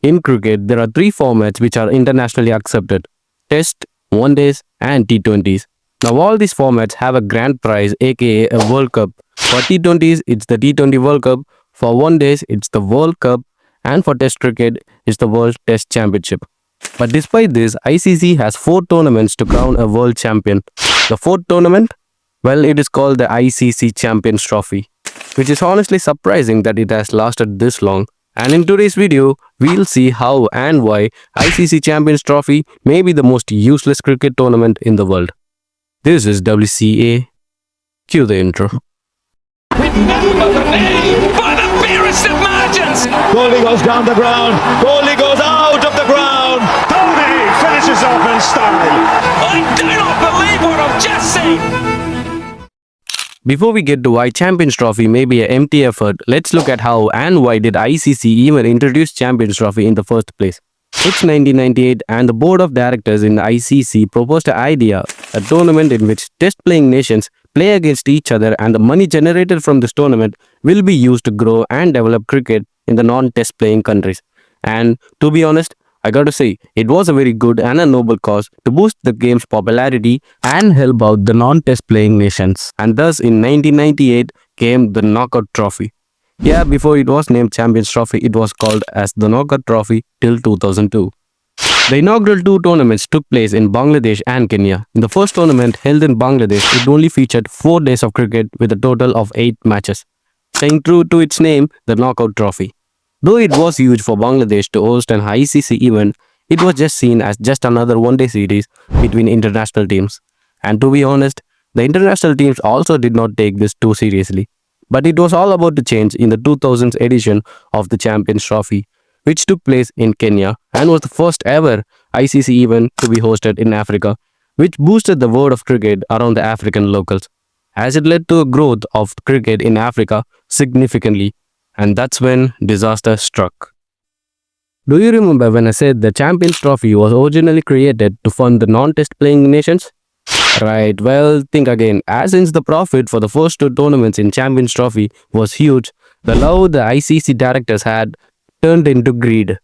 In cricket, there are three formats which are internationally accepted: Test, One Days, and T20s. Now, all these formats have a grand prize, aka a World Cup. For T20s, it's the T20 World Cup. For One Days, it's the World Cup. And for Test cricket, it's the World Test Championship. But despite this, ICC has four tournaments to crown a world champion. The fourth tournament? Well, it is called the ICC Champions Trophy, which is honestly surprising that it has lasted this long. And in today's video, we'll see how and why ICC Champions Trophy may be the most useless cricket tournament in the world. This is WCA. Cue the intro. With no other name by the barest of margins. Goalie goes down the ground. Goalie goes out of the ground. Tony finishes off in style. I do not believe what I've just seen. Before we get to why Champions Trophy may be an empty effort, let's look at how and why did ICC even introduce Champions Trophy in the first place. It's 1998 and the board of directors in the ICC proposed an idea, a tournament in which test-playing nations play against each other and the money generated from this tournament will be used to grow and develop cricket in the non-test playing countries. And to be honest, I gotta say, it was a very good and a noble cause to boost the game's popularity and help out the non-test playing nations. And thus in 1998 came the Knockout Trophy. Yeah, before it was named Champions Trophy, it was called as the Knockout Trophy till 2002. The inaugural two tournaments took place in Bangladesh and Kenya. In the first tournament held in Bangladesh, it only featured 4 days of cricket with a total of 8 matches, staying true to its name, the Knockout Trophy. Though it was huge for Bangladesh to host an ICC event, it was just seen as just another one-day series between international teams. And to be honest, the international teams also did not take this too seriously. But it was all about to change in the 2000s edition of the Champions Trophy, which took place in Kenya and was the first ever ICC event to be hosted in Africa, which boosted the world of cricket around the African locals, as it led to a growth of cricket in Africa significantly. And that's when disaster struck. Do you remember when I said the Champions Trophy was originally created to fund the non-test playing nations? Right, well, think again. As since the profit for the first two tournaments in Champions Trophy was huge, the love the ICC directors had turned into greed.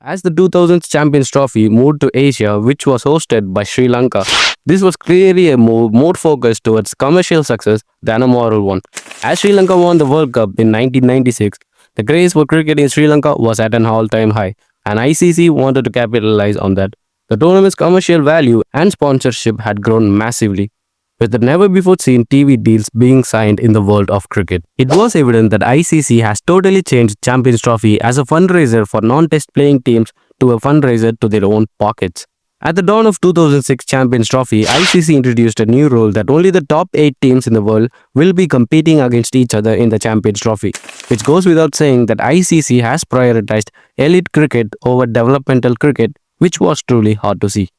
As the 2000s Champions Trophy moved to Asia, which was hosted by Sri Lanka, this was clearly a move more focused towards commercial success than a moral one. As Sri Lanka won the World Cup in 1996, the craze for cricket in Sri Lanka was at an all-time high, and ICC wanted to capitalize on that. The tournament's commercial value and sponsorship had grown massively, with the never-before-seen TV deals being signed in the world of cricket. It was evident that ICC has totally changed Champions Trophy as a fundraiser for non-test playing teams to a fundraiser to their own pockets. At the dawn of 2006 Champions Trophy, ICC introduced a new rule that only the top 8 teams in the world will be competing against each other in the Champions Trophy, which goes without saying that ICC has prioritized elite cricket over developmental cricket, which was truly hard to see.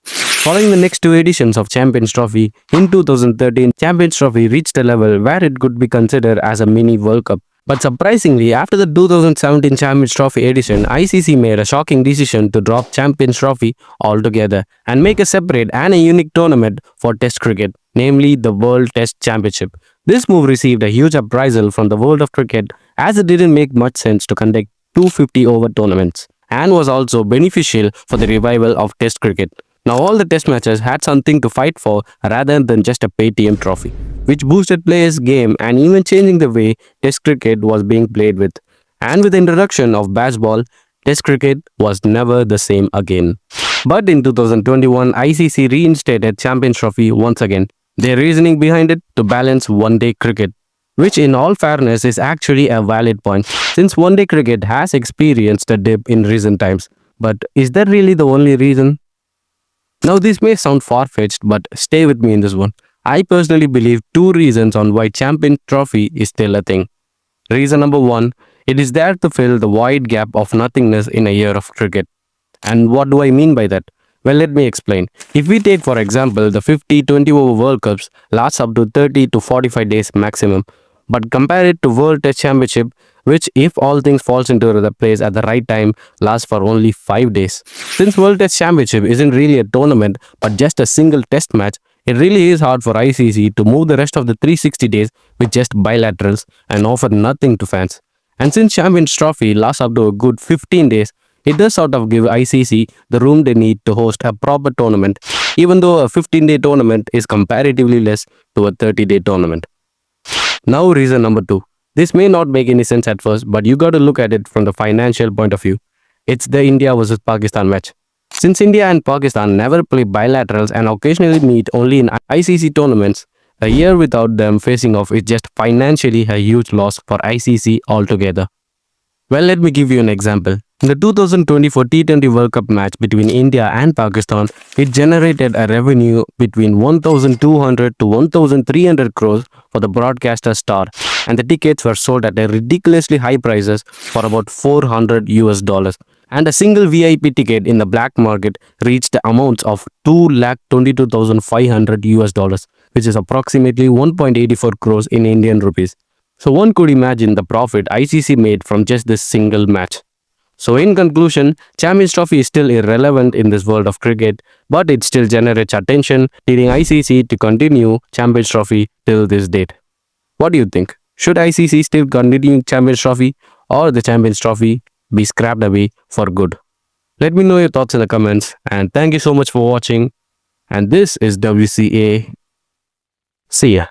Following the next two editions of Champions Trophy, in 2013, Champions Trophy reached a level where it could be considered as a mini World Cup. But surprisingly, after the 2017 Champions Trophy edition, ICC made a shocking decision to drop Champions Trophy altogether and make a separate and a unique tournament for Test cricket, namely the World Test Championship. This move received a huge appraisal from the world of cricket, as it didn't make much sense to conduct 250-over tournaments, and was also beneficial for the revival of Test cricket. Now all the test matches had something to fight for rather than just a Paytm trophy, which boosted players' game and even changing the way Test cricket was being played with. And with the introduction of baseball, Test cricket was never the same again. But in 2021, ICC reinstated Champions Trophy once again. Their reasoning behind it to balance one-day cricket, which in all fairness is actually a valid point, since one-day cricket has experienced a dip in recent times. But is that really the only reason? Now this may sound far-fetched, but stay with me in this one. I personally believe 2 reasons on why Champions Trophy is still a thing. Reason number 1, it is there to fill the wide gap of nothingness in a year of cricket. And what do I mean by that? Well, let me explain. If we take for example the 50-20 over World Cups lasts up to 30 to 45 days maximum, but compare it to World Test Championship, which if all things falls into the place at the right time lasts for only 5 days. Since World Test Championship isn't really a tournament but just a single test match, it really is hard for ICC to move the rest of the 360 days with just bilaterals and offer nothing to fans. And since Champions Trophy lasts up to a good 15 days, it does sort of give ICC the room they need to host a proper tournament, even though a 15-day tournament is comparatively less to a 30-day tournament. Now, reason number two. This may not make any sense at first, but you got to look at it from the financial point of view. It's the India versus Pakistan match. Since India and Pakistan never play bilaterals and occasionally meet only in ICC tournaments, a year without them facing off is just financially a huge loss for ICC altogether. Well, let me give you an example. In the 2024 T20 World Cup match between India and Pakistan, it generated a revenue between 1,200 to 1,300 crores for the broadcaster Star, and the tickets were sold at a ridiculously high prices for about 400 US dollars. And a single VIP ticket in the black market reached the amounts of 2,22,500 US dollars, which is approximately 1.84 crores in Indian rupees. So one could imagine the profit ICC made from just this single match. So in conclusion, Champions Trophy is still irrelevant in this world of cricket, but it still generates attention, leading ICC to continue Champions Trophy till this date. What do you think? Should ICC still continue Champions Trophy, or the Champions Trophy be scrapped away for good? Let me know your thoughts in the comments, and thank you so much for watching. And this is WCA. See ya.